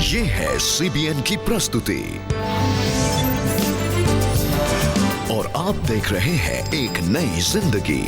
ये है CBN की प्रस्तुति और आप देख रहे हैं एक नई जिंदगी।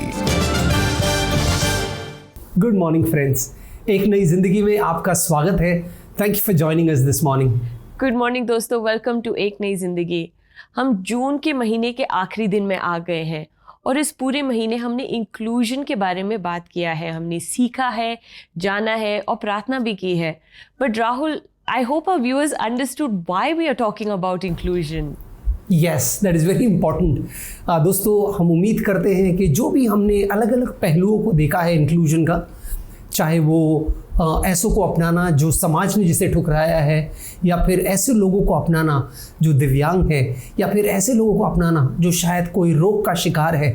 गुड मॉर्निंग फ्रेंड्स, एक नई जिंदगी में आपका स्वागत है। Thank you for joining us this morning. Good morning दोस्तों, वेलकम टू एक नई जिंदगी। हम जून के महीने के आखिरी दिन में आ गए हैं और इस पूरे महीने हमने इंक्लूजन के बारे में बात किया है, हमने सीखा है, जाना है और प्रार्थना भी की है। But Rahul, I hope our viewers understood why we are talking about inclusion. Yes, that is very important. दोस्तों, हम उम्मीद करते हैं कि जो भी हमने अलग अलग पहलुओं को देखा है इंक्लूजन का, चाहे वो ऐसों को अपनाना जो समाज ने जिसे ठुकराया है, या फिर ऐसे लोगों को अपनाना जो दिव्यांग है, या फिर ऐसे लोगों को अपनाना जो शायद कोई रोग का शिकार है।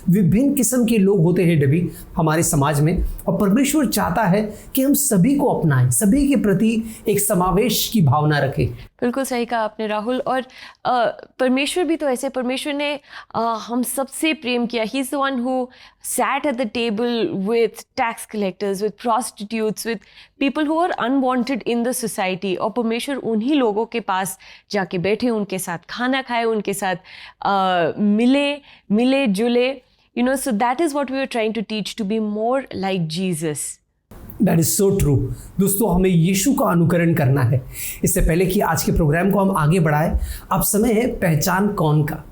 विभिन्न किस्म के लोग होते हैं डबी हमारे समाज में, और परमेश्वर चाहता है कि हम सभी को अपनाएं, सभी के प्रति एक समावेश की भावना रखें। बिल्कुल सही कहा आपने राहुल। और परमेश्वर भी तो ऐसे, परमेश्वर ने हम सबसे प्रेम किया। He is the one who sat at the table with tax collectors, with prostitutes, with people who are unwanted in the society। और परमेश्वर उन्हीं लोगों के पास जाके बैठे, उनके साथ खाना खाए, उनके साथ मिले जुले, you know, so that is what we were trying to teach, to be more like Jesus। That is so true. दोस्तों, हमें यीशु का अनुकरण करना है। इससे पहले कि आज के प्रोग्राम को हम आगे बढ़ाएं, अब समय है पहचान कौन का।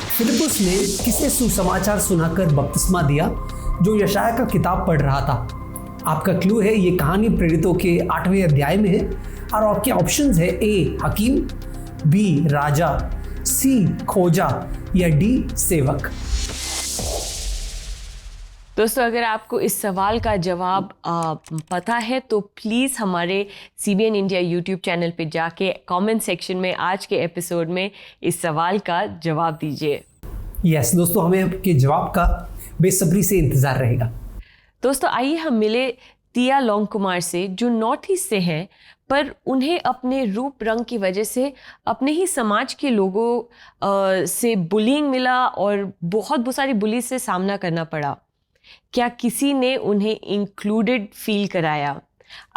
फिलिपुस ने किसे सुसमाचार सुनाकर बपतिस्मा दिया जो यशाया का किताब पढ़ रहा था? आपका क्लू है, ये कहानी प्रेरितों के 8वें अध्याय में है और आपके ऑप्शंस है ए हकीम, बी राजा, सी खोजा या डी सेवक। दोस्तों, अगर आपको इस सवाल का जवाब पता है तो प्लीज़ हमारे CBN इंडिया यूट्यूब चैनल पे जाके कमेंट सेक्शन में आज के एपिसोड में इस सवाल का जवाब दीजिए। यस दोस्तों, हमें आपके जवाब का बेसब्री से इंतज़ार रहेगा। दोस्तों, आइए हम मिले तिया लोंग कुमार से, जो नॉर्थ ईस्ट से हैं, पर उन्हें अपने रूप रंग की वजह से अपने ही समाज के लोगों से बुलिंग मिला और बहुत सारी बुली से सामना करना पड़ा। क्या किसी ने उन्हें इंक्लूडेड फील कराया?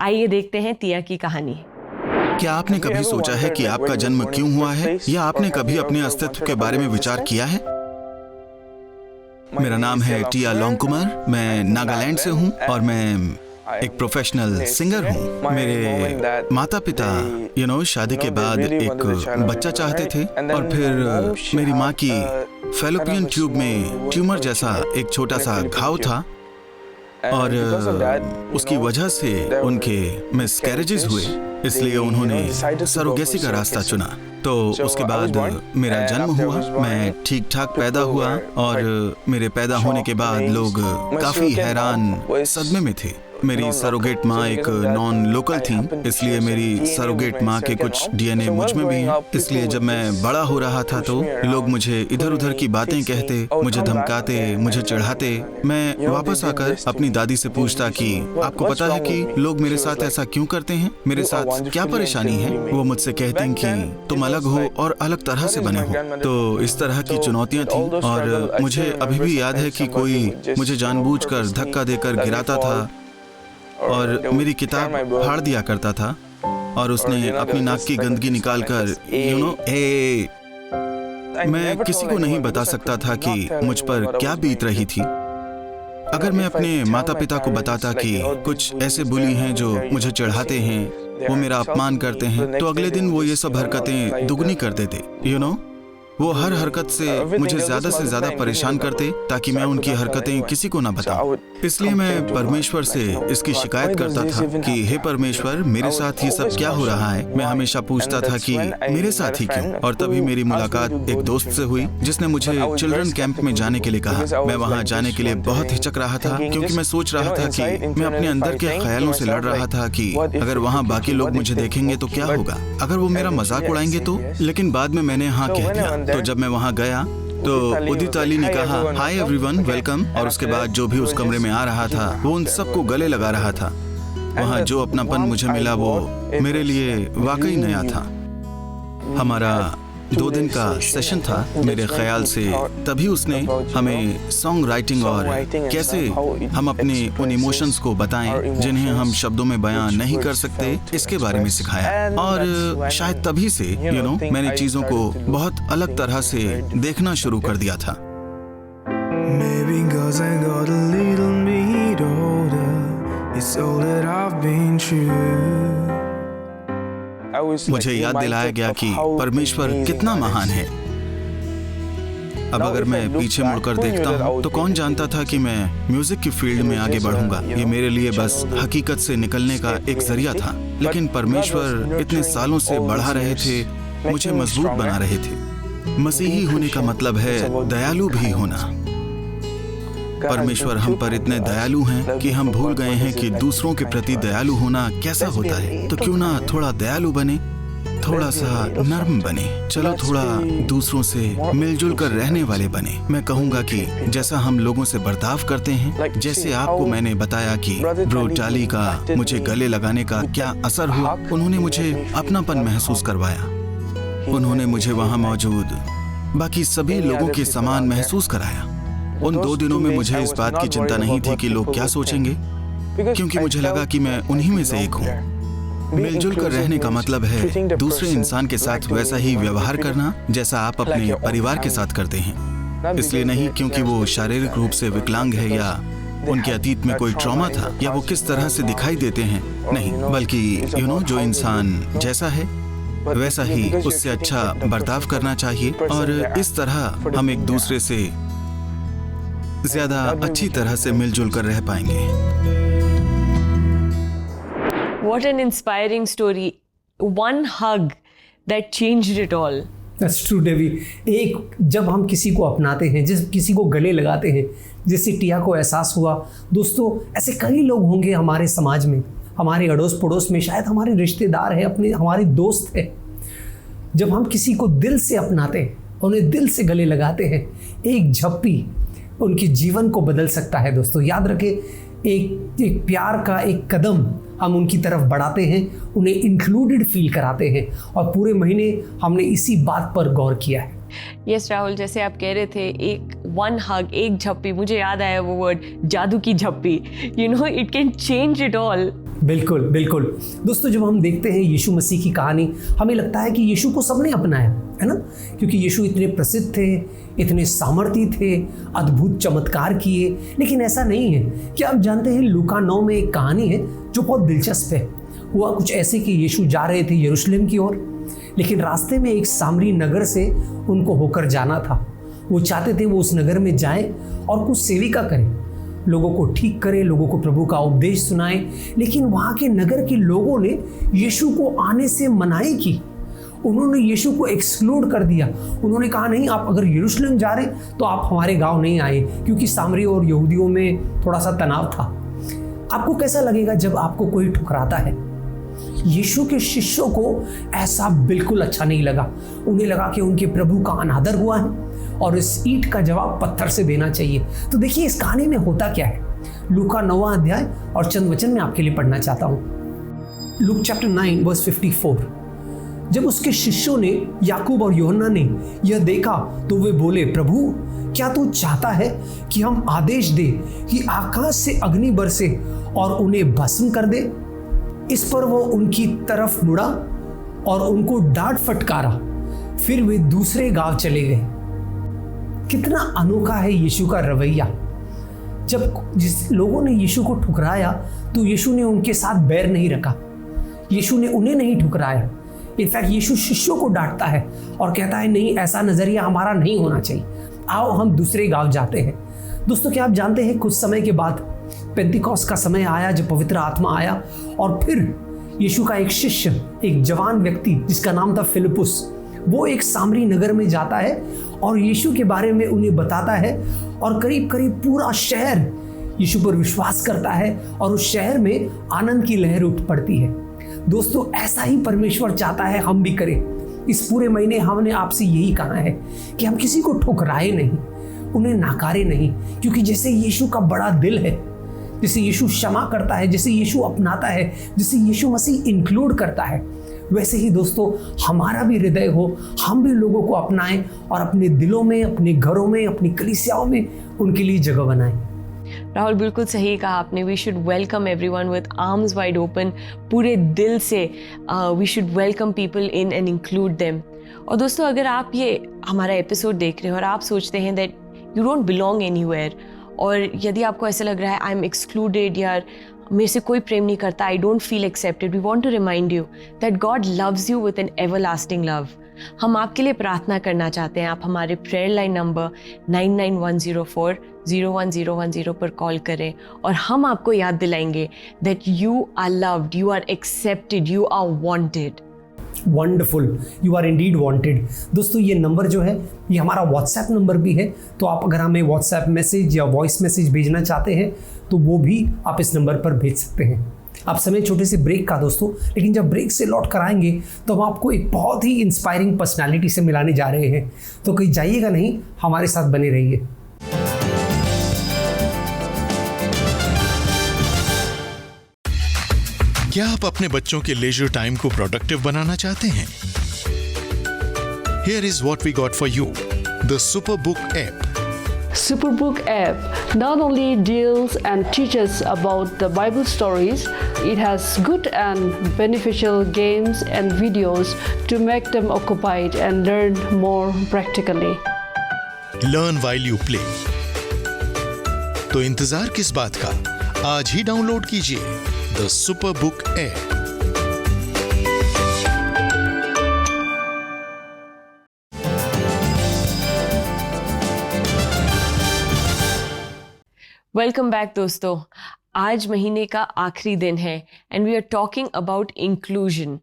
आइए देखते हैं तिया की कहानी। क्या आपने कभी सोचा है कि आपका जन्म क्यों हुआ है, या आपने कभी अपने अस्तित्व के बारे में विचार किया है? मेरा नाम है टिया लोंग कुमार, मैं नागालैंड से हूँ और मैं एक प्रोफेशनल सिंगर हूँ। मेरे माता पिता शादी के बाद एक बच्चा चाहते थे, और फिर मेरी माँ की फैलोपियन ट्यूब में ट्यूमर जैसा एक छोटा सा घाव था, और उसकी वजह से उनके मिसकैरेजेस हुए, इसलिए उन्होंने सरोगेसी का रास्ता चुना। तो उसके बाद मेरा जन्म हुआ, मैं ठीक ठाक पैदा हुआ, और मेरे पैदा होने के बाद लोग काफी हैरान, सदमे में थे। मेरी सरोगेट माँ एक नॉन लोकल थी, इसलिए मेरी सरोगेट माँ के कुछ DNA मुझ में भी हैं। इसलिए जब मैं बड़ा हो रहा था तो लोग मुझे इधर उधर की बातें कहते, मुझे धमकाते, मुझे चढ़ाते। मैं वापस आकर अपनी दादी से पूछता कि आपको पता है कि लोग मेरे साथ ऐसा क्यों करते हैं, मेरे साथ क्या परेशानी है? वो मुझसे कहते कि तुम अलग हो और अलग तरह से बने हो। तो इस तरह की चुनौतियाँ थी, और मुझे अभी भी याद है कि कोई मुझे जानबूझकर धक्का देकर गिराता था और मेरी किताब फाड़ दिया करता था, और उसने अपनी नाक की गंदगी निकालकर मैं किसी को नहीं बता सकता था कि मुझ पर क्या बीत रही थी। अगर मैं अपने माता पिता को बताता कि कुछ ऐसे बुली हैं जो मुझे चढ़ाते हैं, वो मेरा अपमान करते हैं, तो अगले दिन वो ये सब हरकतें दुगनी कर देते। वो हर हरकत से मुझे ज्यादा से ज्यादा परेशान करते, ताकि मैं उनकी हरकतें किसी को ना बताऊं। इसलिए मैं परमेश्वर से इसकी शिकायत करता था कि हे परमेश्वर, मेरे साथ ये सब क्या हो रहा है। मैं हमेशा पूछता था कि मेरे साथ ही क्यों। और तभी मेरी मुलाकात एक दोस्त से हुई, जिसने मुझे चिल्ड्रन कैंप में जाने के लिए कहा। मैं वहाँ जाने के लिए बहुत हिचक रहा था, क्योंकि मैं सोच रहा था कि मैं अपने अंदर के ख्यालों से लड़ रहा था कि अगर वहाँ बाकी लोग मुझे देखेंगे तो क्या होगा, अगर वो मेरा मजाक उड़ाएंगे तो। लेकिन बाद में मैंने हाँ कह दिया। तो जब मैं वहाँ गया तो उदित अली ने कहा हाय एवरीवन, वेलकम, और उसके बाद जो भी उस कमरे में आ रहा था वो उन सबको गले लगा रहा था। वहाँ जो अपनापन मुझे मिला वो मेरे लिए वाकई नया था। हमारा 2 दिन का सेशन था मेरे ख्याल से, तभी उसने हमें सॉन्ग राइटिंग और कैसे हम अपने उन इमोशंस को बताएं जिन्हें हम शब्दों में बयां नहीं कर सकते, इसके बारे में सिखाया। और शायद तभी से मैंने चीज़ों को बहुत अलग तरह से देखना शुरू कर दिया था। Maybe 'cause I got a little bit older, it's all that I've been through. मुझे याद दिलाया गया कि परमेश्वर कितना महान है। अब अगर मैं पीछे मुड़कर देखता हूँ तो कौन जानता था कि मैं म्यूजिक की फील्ड में आगे बढ़ूंगा। ये मेरे लिए बस हकीकत से निकलने का एक जरिया था, लेकिन परमेश्वर इतने सालों से बढ़ा रहे थे, मुझे मजबूत बना रहे थे। मसीही होने का मतलब है दयालु भी होना। परमेश्वर हम पर इतने दयालु हैं कि हम भूल गए हैं कि दूसरों के प्रति दयालु होना कैसा होता है। तो क्यों ना थोड़ा दयालु बने, थोड़ा सा नर्म बने, चलो थोड़ा दूसरों से मिलजुल कर रहने वाले बने। मैं कहूँगा कि जैसा हम लोगों से बर्ताव करते हैं, जैसे आपको मैंने बताया कि ब्रो टाली का मुझे गले लगाने का क्या असर हुआ, उन्होंने मुझे अपनापन महसूस करवाया। उन्होंने मुझे वहाँ मौजूद बाकी सभी लोगों के समान महसूस कराया। उन 2 दिनों में मुझे इस बात की चिंता नहीं थी कि लोग क्या सोचेंगे, क्योंकि मुझे लगा कि मैं उन्हीं में से एक हूँ। मिलजुल कर रहने का मतलब है दूसरे इंसान के साथ वैसा ही व्यवहार करना जैसा आप अपने परिवार के साथ करते हैं। इसलिए नहीं क्योंकि वो शारीरिक रूप से विकलांग है या उनके अतीत में कोई ट्रॉमा था या वो किस तरह से दिखाई देते हैं, नहीं, बल्कि जो इंसान जैसा है वैसा ही उससे अच्छा बर्ताव करना चाहिए। और इस तरह हम एक दूसरे से ज्यादा अच्छी तरह से मिलजुल कर रह पाएंगे। What an inspiring story. One hug that changed it all. That's true, Davy. एक जब हम किसी को अपनाते हैं, जिस किसी को गले लगाते हैं, जैसे टिया को एहसास हुआ, दोस्तों ऐसे कई लोग होंगे हमारे समाज में, हमारे अड़ोस पड़ोस में, शायद हमारे रिश्तेदार हैं, हमारे दोस्त हैं। जब हम किसी को दिल से अपनाते हैं, उन्हें दिल से गले लगाते हैं, एक झप्पी उनके जीवन को बदल सकता है। दोस्तों याद रखें, एक प्यार का एक कदम हम उनकी तरफ बढ़ाते हैं, उन्हें इंक्लूडेड फील कराते हैं, और पूरे महीने हमने इसी बात पर गौर किया है। यस राहुल, जैसे आप कह रहे थे, एक वन हग, एक झप्पी, मुझे याद आया वो वर्ड, जादू की झप्पी। It can change it all. बिल्कुल बिल्कुल। दोस्तों जब हम देखते हैं यीशु मसीह की कहानी, हमें लगता है कि यीशु को सबने अपनाया, है ना, क्योंकि यीशु इतने प्रसिद्ध थे, इतने सामर्थी थे, अद्भुत चमत्कार किए। लेकिन ऐसा नहीं है। क्या आप जानते हैं लूका 9 में एक कहानी है जो बहुत दिलचस्प है। हुआ कुछ ऐसे कि यीशु जा रहे थे यरूशलेम की ओर, लेकिन रास्ते में एक सामरी नगर से उनको होकर जाना था। वो चाहते थे वो उस नगर में जाएं और कुछ सेविका करें, लोगों को ठीक करें, लोगों को प्रभु का उपदेश सुनाएं। लेकिन वहाँ के नगर के लोगों ने यीशु को आने से मनाही की। उन्होंने यीशु को एक्सक्लूड कर दिया। उन्होंने कहा नहीं, आप अगर यरूशलेम जा रहे तो आप हमारे गांव नहीं आए, क्योंकि सामरी और यहूदियों में थोड़ा सा तनाव था। आपको कैसा लगेगा जब आपको कोई ठुकराता है? यीशु के शिष्यों को ऐसा बिल्कुल अच्छा नहीं लगा। उन्हें लगा कि उनके प्रभु का अनादर हुआ है और इस ईंट का जवाब पत्थर से देना चाहिए। तो देखिए इस कहानी में होता क्या है। लूका 9वां अध्याय और चंद वचन में आपके लिए पढ़ना चाहता हूँ। Luke chapter 9 verse 54। जब उसके शिष्यों ने, याकूब और यूहन्ना ने यह देखा तो वे बोले, प्रभु क्या तू चाहता है कि हम आदेश दे कि आकाश से अग्नि बरसे और उन्हें भस्म कर दे? इस पर वो उनकी तरफ मुड़ा और उनको डांट फटकारा। फिर वे दूसरे गांव चले गए। कितना अनोखा है यीशु का रवैया। जब जिस लोगों ने यीशु को ठुकराया तो यीशु ने उनके साथ बैर नहीं रखा, यीशु ने उन्हें नहीं ठुकराया। इनफैक्ट यीशु शिष्यों को डांटता है और कहता है नहीं, ऐसा नजरिया हमारा नहीं होना चाहिए, आओ हम दूसरे गांव जाते हैं। दोस्तों क्या आप जानते हैं कुछ समय के बाद पेंतिकोस्त का समय आया जब पवित्र आत्मा आया और फिर यीशु का एक शिष्य, एक जवान व्यक्ति जिसका नाम था फिलिपुस, वो एक सामरी नगर में जाता है और यीशु के बारे में उन्हें बताता है और करीब करीब पूरा शहर यीशु पर विश्वास करता है और उस शहर में आनंद की लहर उठ पड़ती है। दोस्तों ऐसा ही परमेश्वर चाहता है हम भी करें। इस पूरे महीने हमने आपसे यही कहा है कि हम किसी को ठुकराए नहीं, उन्हें नाकारे नहीं, क्योंकि जैसे यीशु का बड़ा दिल है, जैसे यीशु क्षमा करता है, जैसे यीशु अपनाता है, जैसे यीशु मसीह इंक्लूड करता है, वैसे ही दोस्तों हमारा भी हृदय हो, हम भी लोगों को अपनाएं और अपने दिलों में, अपने घरों में, अपनी कलीसियाओं में उनके लिए जगह बनाएं। राहुल, बिल्कुल सही कहा आपने। We should welcome everyone with arms wide open. पूरे दिल से we should welcome people in and include them. और दोस्तों, अगर आप ये हमारा एपिसोड देख रहे हो और आप सोचते हैं that you don't belong anywhere, और यदि आपको ऐसा लग रहा है आई एम एक्सक्लूडेड, यार मेरे से कोई प्रेम नहीं करता, I don't feel accepted, we want to remind you that God loves you with an everlasting love. हम आपके लिए प्रार्थना करना चाहते हैं। आप हमारे प्रेयर लाइन नंबर 9910401010 पर कॉल करें और हम आपको याद दिलाएंगे that you are loved, you are accepted, you are wanted. Wonderful, you are indeed wanted. दोस्तों, ये नंबर जो है ये हमारा व्हाट्सएप नंबर भी है, तो आप अगर हमें व्हाट्सएप मैसेज या वॉइस मैसेज भेजना चाहते हैं तो वो भी आप इस नंबर पर भेज सकते हैं। आप समय छोटे से ब्रेक का दोस्तों, लेकिन जब ब्रेक से लौट कर आएंगे तो हम आपको एक बहुत ही इंस्पायरिंग पर्सनालिटी से मिलाने जा रहे हैं, तो कहीं जाइएगा नहीं, हमारे साथ बने रहिए। क्या आप अपने बच्चों के लेजर टाइम को प्रोडक्टिव बनाना चाहते हैं? Here is what we got for you, the Superbook app. Superbook app not only deals and teaches about the Bible stories, it has good and beneficial games and videos to make them occupied and learn more practically. Learn while you play. तो इंतजार किस बात का? आज ही download कीजिए The Superbook app. Welcome back दोस्तों। आज महीने का आखिरी दिन है and we are talking about inclusion.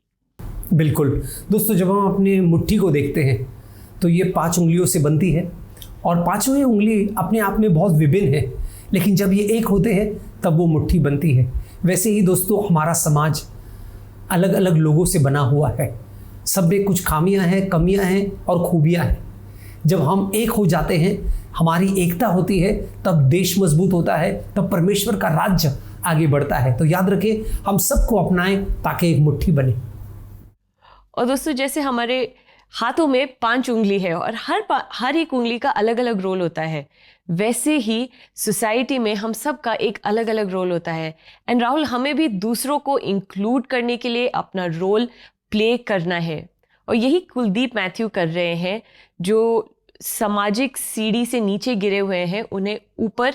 बिल्कुल दोस्तों, जब हम अपने मुट्ठी को देखते हैं तो ये 5 उंगलियों से बनती है और पांचों ही उंगली अपने आप में बहुत विभिन्न है, लेकिन जब ये एक होते हैं तब वो मुट्ठी बनती है। वैसे ही दोस्तों हमारा समाज अलग अलग लोगों से बना हुआ है, सब में कुछ खामियां हैं, कमियां हैं और खूबियां हैं। जब हम एक हो जाते हैं, हमारी एकता होती है, तब देश मजबूत होता है, तब परमेश्वर का राज्य आगे बढ़ता है। तो याद रखें, हम सबको अपनाएं ताकि एक मुट्ठी बने। और दोस्तों, जैसे हमारे हाथों में 5 उंगली है और हर एक उंगली का अलग अलग रोल होता है, वैसे ही सोसाइटी में हम सब का एक अलग अलग रोल होता है। एंड राहुल, हमें भी दूसरों को इंक्लूड करने के लिए अपना रोल प्ले करना है, और यही कुलदीप मैथ्यू कर रहे हैं, जो सामाजिक सीढ़ी से नीचे गिरे हुए हैं उन्हें ऊपर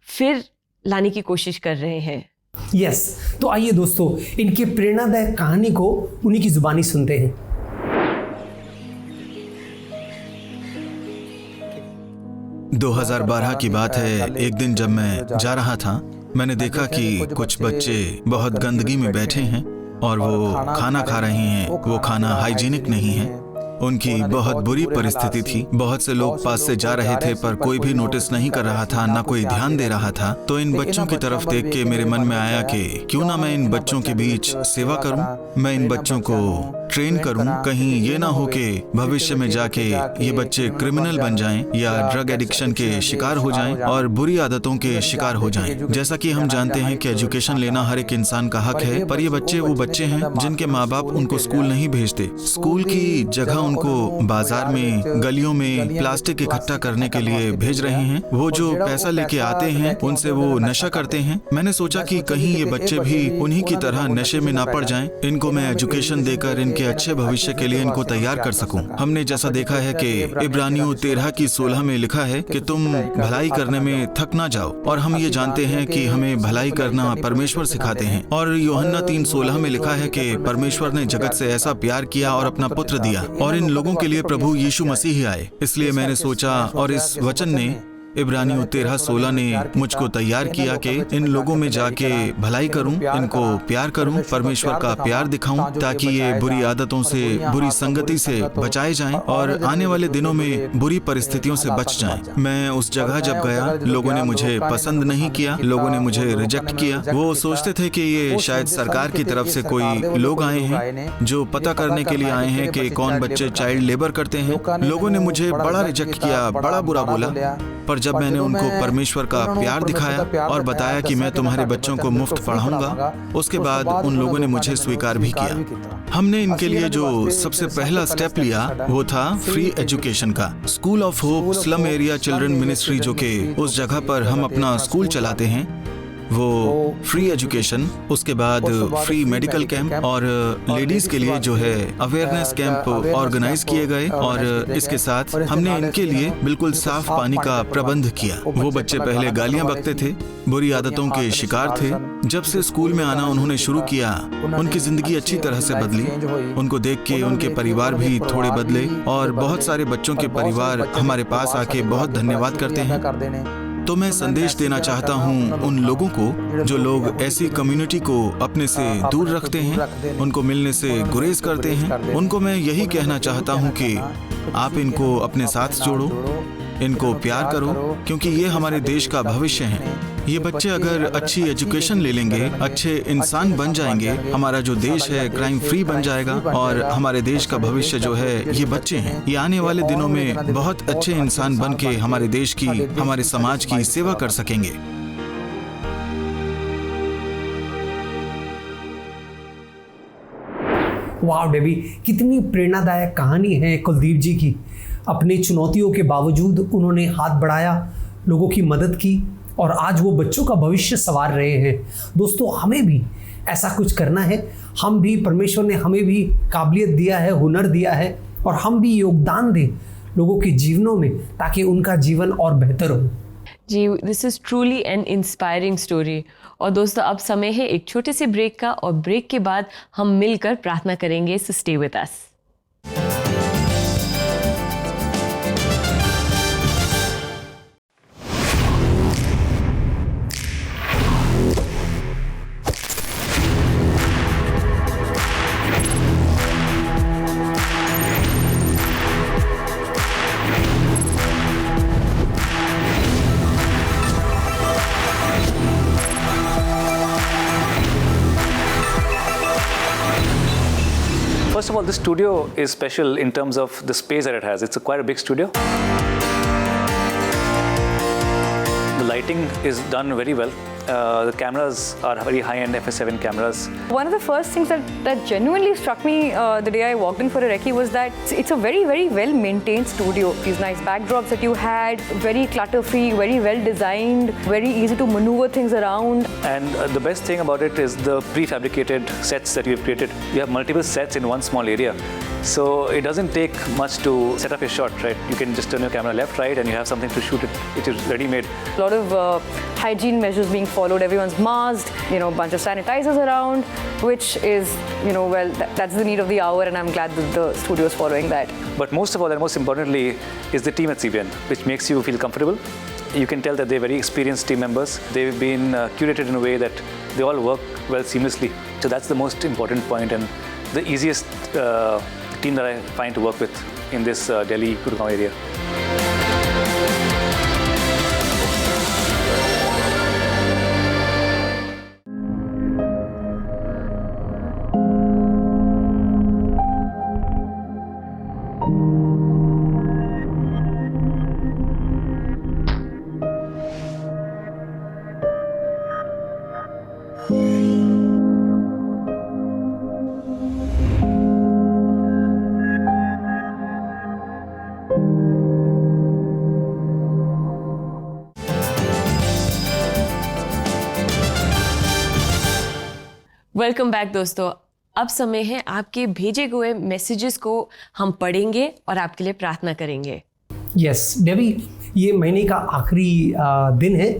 फिर लाने की कोशिश कर रहे हैं। यस, तो आइए दोस्तों इनके प्रेरणादायक कहानी को उन्हीं की जुबानी सुनते हैं। – 2012 की बात है। एक दिन जब मैं जा रहा था, मैंने देखा कि कुछ बच्चे बहुत गंदगी में बैठे हैं और वो खाना खा रहे हैं। वो खाना हाइजीनिक नहीं है, उनकी बहुत बुरी परिस्थिति थी। बहुत से लोग पास से जा रहे थे पर कोई भी नोटिस नहीं कर रहा था, ना कोई ध्यान दे रहा था। तो इन बच्चों की तरफ देख के मेरे मन में आया कि क्यों ना मैं इन बच्चों के बीच सेवा करूं, मैं इन बच्चों को ट्रेन करूं। कहीं ये ना हो कि भविष्य में जाके ये बच्चे क्रिमिनल बन जाएं या ड्रग एडिक्शन के शिकार हो जाएं और बुरी आदतों के शिकार हो जाएं। जैसा कि हम जानते हैं कि एजुकेशन लेना हर एक इंसान का हक है, पर ये बच्चे वो बच्चे हैं जिनके माँ बाप उनको स्कूल नहीं भेजते। स्कूल की जगह उनको बाजार में, गलियों में प्लास्टिक इकट्ठा करने के लिए भेज रहे हैं। वो जो पैसा लेके आते हैं उनसे वो नशा करते हैं। मैंने सोचा कि कहीं ये बच्चे भी उन्हीं की तरह नशे में ना पड़ जाएं। इनको मैं एजुकेशन देकर इनके अच्छे भविष्य के लिए इनको तैयार कर सकूं। हमने जैसा देखा है कि इब्रानियों 13:16 में लिखा है कि तुम भलाई करने में थक ना जाओ, और हम ये जानते हैं कि हमें भलाई करना परमेश्वर सिखाते हैं। और यूहन्ना 3:16 में लिखा है कि परमेश्वर ने जगत से ऐसा प्यार किया और अपना पुत्र दिया, और इन लोगों के लिए प्रभु यीशु मसीह ही आए। इसलिए मैंने सोचा, और इस वचन ने इब्रानियों 13:16 ने मुझको तैयार किया कि इन लोगों में जाके भलाई करूं, इनको प्यार करूं, परमेश्वर का प्यार दिखाऊं, ताकि ये बुरी आदतों से, बुरी संगति से बचाए जाएं और आने वाले दिनों में बुरी परिस्थितियों से बच जाएं। मैं उस जगह जब गया, लोगों ने मुझे पसंद नहीं किया, लोगों ने मुझे रिजेक्ट किया। वो सोचते थे कि ये शायद सरकार की तरफ से कोई लोग आए हैं जो पता करने के लिए आए हैं कि कौन बच्चे चाइल्ड लेबर करते हैं। लोगों ने मुझे बड़ा रिजेक्ट किया, बड़ा बुरा बोला। पर जब मैंने उनको परमेश्वर का प्यार दिखाया और बताया कि मैं तुम्हारे बच्चों को मुफ्त पढ़ाऊंगा, उसके बाद उन लोगों ने मुझे स्वीकार भी किया। हमने इनके लिए जो सबसे पहला स्टेप लिया वो था फ्री एजुकेशन का। School of hope slum area children ministry, जो कि उस जगह पर हम अपना स्कूल चलाते हैं, वो फ्री एजुकेशन, उसके बाद फ्री मेडिकल कैंप और लेडीज के लिए जो है अवेयरनेस कैंप ऑर्गेनाइज किए गए। और इसके साथ हमने इनके लिए बिल्कुल साफ पानी का प्रबंध किया। वो बच्चे पहले गालियां बकते थे, बुरी आदतों के शिकार थे। जब से स्कूल में आना उन्होंने शुरू किया, उनकी जिंदगी अच्छी तरह से बदली। उनको देख के उनके परिवार भी थोड़े बदले और बहुत सारे बच्चों के परिवार हमारे पास आके बहुत धन्यवाद करते हैं। तो मैं संदेश देना चाहता हूँ उन लोगों को जो लोग ऐसी कम्युनिटी को अपने से दूर रखते हैं, उनको मिलने से गुरेज करते हैं। उनको मैं यही कहना चाहता हूँ कि आप इनको अपने साथ जोड़ो, इनको प्यार करो, क्योंकि ये हमारे देश का भविष्य हैं। ये बच्चे अगर अच्छी एजुकेशन ले लेंगे, अच्छे इंसान बन जाएंगे, हमारा जो देश है क्राइम फ्री बन जाएगा और हमारे देश का भविष्य जो है ये बच्चे हैं। ये आने वाले दिनों में बहुत अच्छे इंसान बन के हमारे देश की, हमारे समाज की सेवा कर सकेंगे। वाह डेबी, कितनी प्रेरणादायक कहानी है कुलदीप जी की। अपनी चुनौतियों के बावजूद उन्होंने हाथ बढ़ाया, लोगों की मदद की और आज वो बच्चों का भविष्य संवार रहे हैं। दोस्तों, हमें भी ऐसा कुछ करना है। हम भी, परमेश्वर ने हमें भी काबिलियत दिया है, हुनर दिया है और हम भी योगदान दें लोगों के जीवनों में ताकि उनका जीवन और बेहतर हो। जी, this is truly an inspiring story. और दोस्तों, अब समय है एक छोटे से ब्रेक का और ब्रेक के बाद हम मिलकर प्रार्थना करेंगे। So stay with us. First of all, this studio is special in terms of the space that it has. It's quite a big studio. The lighting is done very well. The cameras are very high-end FS7 cameras. One of the first things that genuinely struck me the day I walked in for a recce was that it's a very, very well-maintained studio. These nice backdrops that you had, very clutter-free, very well-designed, very easy to maneuver things around. And the best thing about it is the prefabricated sets that you've created. You have multiple sets in one small area. So it doesn't take much to set up a shot, right? You can just turn your camera left, right, and you have something to shoot it. It is ready-made. A lot of hygiene measures being followed. Everyone's masked, a bunch of sanitizers around, which is, well, that's the need of the hour, and I'm glad that the studio is following that. But most of all, and most importantly, is the team at CBN, which makes you feel comfortable. You can tell that they're very experienced team members. They've been curated in a way that they all work well seamlessly. So that's the most important point and the easiest team that I find to work with in this Delhi Gurgaon area. Welcome back दोस्तों। अब समय है आपके भेजे हुए messages को हम पढ़ेंगे और आपके लिए प्रार्थना करेंगे। यस डेबी, ये महीने का आखिरी दिन है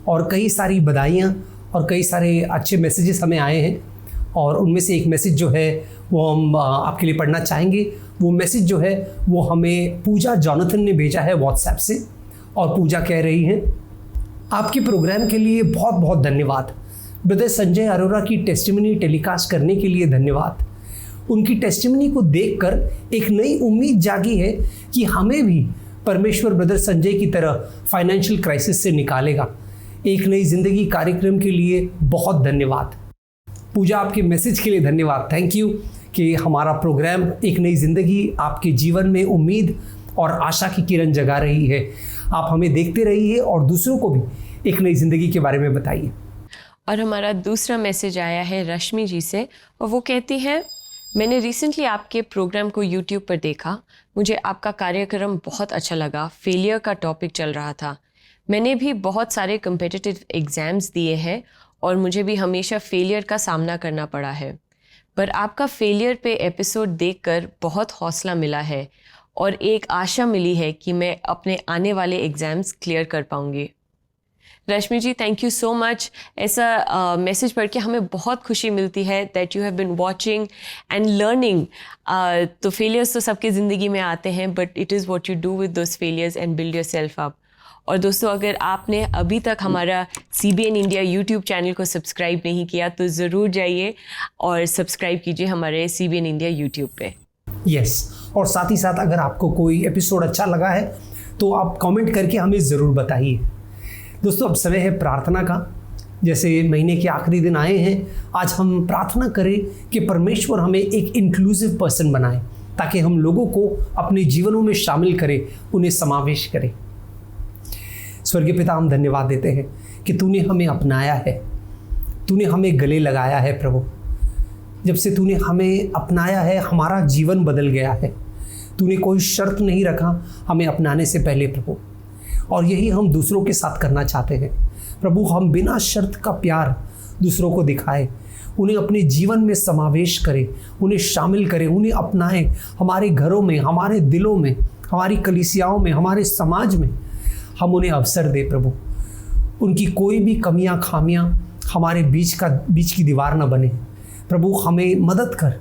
और कई सारी बधाइयाँ और कई सारे अच्छे मैसेजेस हमें आए हैं और उनमें से एक मैसेज जो है वो हम आपके लिए पढ़ना चाहेंगे। वो मैसेज जो है वो हमें पूजा जॉनथन ने भेजा है व्हाट्सएप से और पूजा कह रही हैं, आपके प्रोग्राम के लिए बहुत बहुत धन्यवाद। ब्रदर संजय अरोरा की टेस्टिमनी टेलीकास्ट करने के लिए धन्यवाद। उनकी टेस्टिमनी को देखकर एक नई उम्मीद जागी है कि हमें भी परमेश्वर ब्रदर संजय की तरह फाइनेंशियल क्राइसिस से निकालेगा। एक नई जिंदगी कार्यक्रम के लिए बहुत धन्यवाद। पूजा, आपके मैसेज के लिए धन्यवाद। थैंक यू कि हमारा प्रोग्राम एक नई ज़िंदगी, आपके जीवन में उम्मीद और आशा की किरण जगा रही है। आप हमें देखते रहिए और दूसरों को भी एक नई ज़िंदगी के बारे में बताइए। और हमारा दूसरा मैसेज आया है रश्मि जी से, और वो कहती हैं, मैंने रिसेंटली आपके प्रोग्राम को यूट्यूब पर देखा। मुझे आपका कार्यक्रम बहुत अच्छा लगा। फेलियर का टॉपिक चल रहा था। मैंने भी बहुत सारे कम्पिटिटिव एग्ज़ाम्स दिए हैं और मुझे भी हमेशा फेलियर का सामना करना पड़ा है, पर आपका फेलियर पे एपिसोड देखकर बहुत हौसला मिला है और एक आशा मिली है कि मैं अपने आने वाले एग्ज़ाम्स क्लियर कर पाऊँगी। रश्मि जी, थैंक यू सो मच। ऐसा मैसेज पढ़ के हमें बहुत खुशी मिलती है that you have been watching and learning. तो फेलियर्स तो सबकी ज़िंदगी में आते हैं, but it is what you do with those failures and build your self up. और दोस्तों, अगर आपने अभी तक हमारा CBN इंडिया यूट्यूब चैनल को सब्सक्राइब नहीं किया तो ज़रूर जाइए और सब्सक्राइब कीजिए हमारे CBN इंडिया यूट्यूब पे। यस, और साथ ही साथ अगर आपको कोई एपिसोड अच्छा लगा है तो आप कमेंट करके हमें ज़रूर बताइए। दोस्तों, अब समय है प्रार्थना का। जैसे महीने के आखिरी दिन आए हैं, आज हम प्रार्थना करें कि परमेश्वर हमें एक इंक्लूसिव पर्सन बनाए, ताकि हम लोगों को अपने जीवनों में शामिल करें, उन्हें समावेश करें। स्वर्गीय पिता, हम धन्यवाद देते हैं कि तूने हमें अपनाया है, तूने हमें गले लगाया है प्रभु। जब से तूने हमें अपनाया है, हमारा जीवन बदल गया है। तूने कोई शर्त नहीं रखा हमें अपनाने से पहले प्रभु, और यही हम दूसरों के साथ करना चाहते हैं प्रभु। हम बिना शर्त का प्यार दूसरों को दिखाएं, उन्हें अपने जीवन में समावेश करें, उन्हें शामिल करें, उन्हें अपनाएं। हमारे घरों में, हमारे दिलों में, हमारी कलीसियाओं में, हमारे समाज में हम उन्हें अवसर दें प्रभु। उनकी कोई भी कमियां, खामियां हमारे बीच की दीवार न बने प्रभु। हमें मदद कर,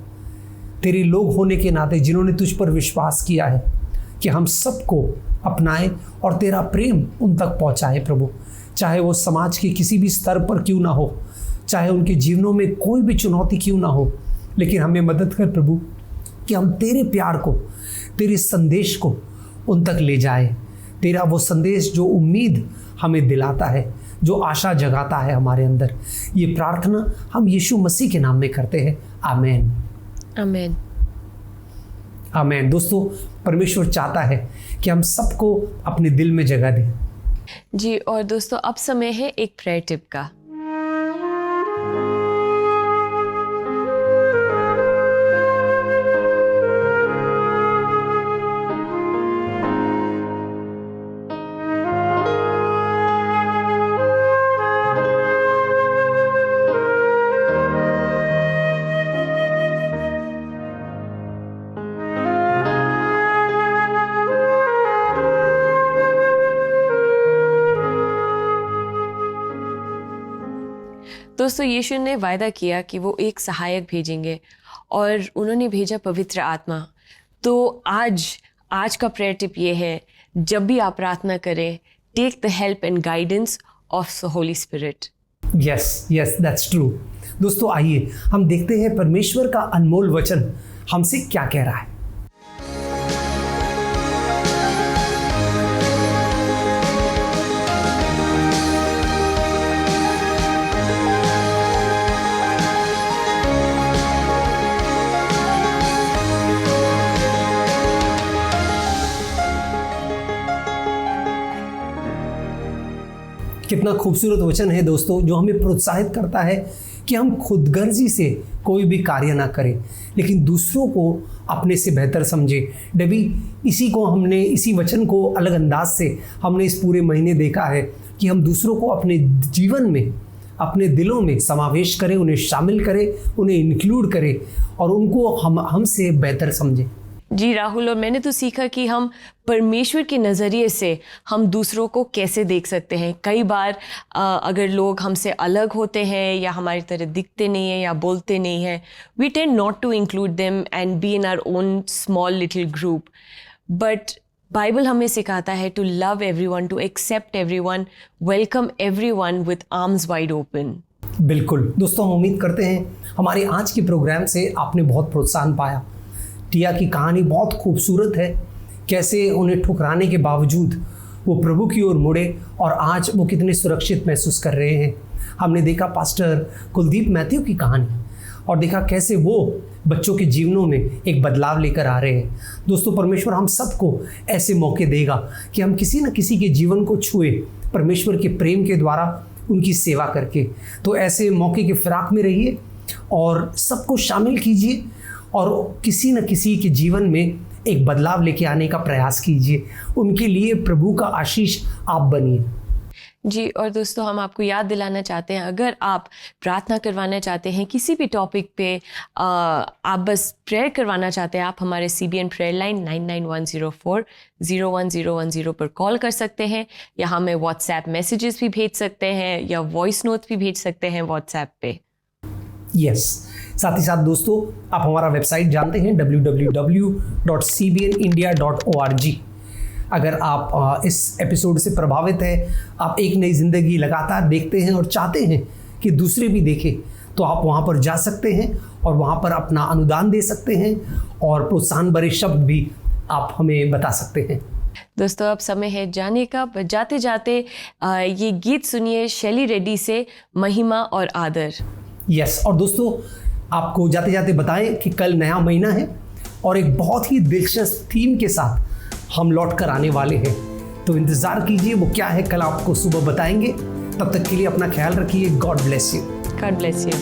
तेरे लोग होने के नाते जिन्होंने तुझ पर विश्वास किया है, कि हम सबको अपनाएं और तेरा प्रेम उन तक पहुंचाए प्रभु। चाहे वो समाज के किसी भी स्तर पर क्यों ना हो, चाहे उनके जीवनों में कोई भी चुनौती क्यों ना हो, लेकिन हमें मदद कर प्रभु कि हम तेरे प्यार को, तेरे संदेश को उन तक ले जाए। तेरा वो संदेश जो उम्मीद हमें दिलाता है, जो आशा जगाता है हमारे अंदर। ये प्रार्थना हम यीशु मसीह के नाम में करते हैं। आमीन, आमीन, आमीन। दोस्तों, परमेश्वर चाहता है कि हम सबको अपने दिल में जगह दें। जी, और दोस्तों, अब समय है एक प्रेयर टिप का। दोस्तों, यीशु ने वायदा किया कि वो एक सहायक भेजेंगे और उन्होंने भेजा पवित्र आत्मा। तो आज का प्रेयर टिप ये है, जब भी आप प्रार्थना करें, take the help and guidance of the Holy Spirit. Yes, that's true. दोस्तों, आइए हम देखते हैं परमेश्वर का अनमोल वचन हमसे क्या कह रहा है। कितना खूबसूरत वचन है दोस्तों, जो हमें प्रोत्साहित करता है कि हम खुदगर्जी से कोई भी कार्य ना करें, लेकिन दूसरों को अपने से बेहतर समझें। डबी, इसी वचन को अलग अंदाज से हमने इस पूरे महीने देखा है कि हम दूसरों को अपने जीवन में, अपने दिलों में समावेश करें, उन्हें शामिल करें, उन्हें इंक्लूड करें और उनको हमसे बेहतर समझें। जी राहुल, और मैंने तो सीखा कि हम परमेश्वर के नज़रिए से हम दूसरों को कैसे देख सकते हैं। कई बार अगर लोग हमसे अलग होते हैं या हमारी तरह दिखते नहीं हैं या बोलते नहीं हैं, we tend not to include them and be in our own small little group. But Bible हमें सिखाता है to love everyone, to accept everyone, welcome everyone with arms wide open. बिल्कुल दोस्तों, हम उम्मीद करते हैं हमारे आज के प्रोग्राम से आपने बहुत प्रोत्साहन पाया। टिया की कहानी बहुत खूबसूरत है, कैसे उन्हें ठुकराने के बावजूद वो प्रभु की ओर मुड़े और आज वो कितने सुरक्षित महसूस कर रहे हैं। हमने देखा पास्टर कुलदीप मैथ्यू की कहानी, और देखा कैसे वो बच्चों के जीवनों में एक बदलाव लेकर आ रहे हैं। दोस्तों, परमेश्वर हम सबको ऐसे मौके देगा कि हम किसी न किसी के जीवन को छुए परमेश्वर के प्रेम के द्वारा, उनकी सेवा करके। तो ऐसे मौके के फिराक में रहिए और सबको शामिल कीजिए और किसी न किसी के जीवन में एक बदलाव लेके आने का प्रयास कीजिए। उनके लिए प्रभु का आशीष आप बनिए। जी, और दोस्तों हम आपको याद दिलाना चाहते हैं, अगर आप प्रार्थना करवाना चाहते हैं किसी भी टॉपिक पे, आप बस प्रेयर करवाना चाहते हैं, आप हमारे CBN प्रेयर लाइन 9910401010 पर कॉल कर सकते हैं, या हमें व्हाट्सएप मैसेजेस भी भेज सकते हैं या वॉइस नोट भी भेज सकते हैं व्हाट्सएप पे। यस, साथ ही साथ दोस्तों आप हमारा वेबसाइट जानते हैं www.cbnindia.org। अगर आप इस एपिसोड से प्रभावित हैं, आप एक नई ज़िंदगी लगातार देखते हैं और चाहते हैं कि दूसरे भी देखें, तो आप वहां पर जा सकते हैं और वहां पर अपना अनुदान दे सकते हैं और प्रोत्साहन भरे शब्द भी आप हमें बता सकते हैं। दोस्तों अब समय है जाने का, पर जाते जाते ये गीत सुनिए शैली रेड्डी से, महिमा और आदर। यस, और दोस्तों आपको जाते जाते बताएं कि कल नया महीना है और एक बहुत ही दिलचस्प थीम के साथ हम लौट कर आने वाले हैं, तो इंतज़ार कीजिए वो क्या है, कल आपको सुबह बताएंगे। तब तक के लिए अपना ख्याल रखिए। God bless you. God bless you.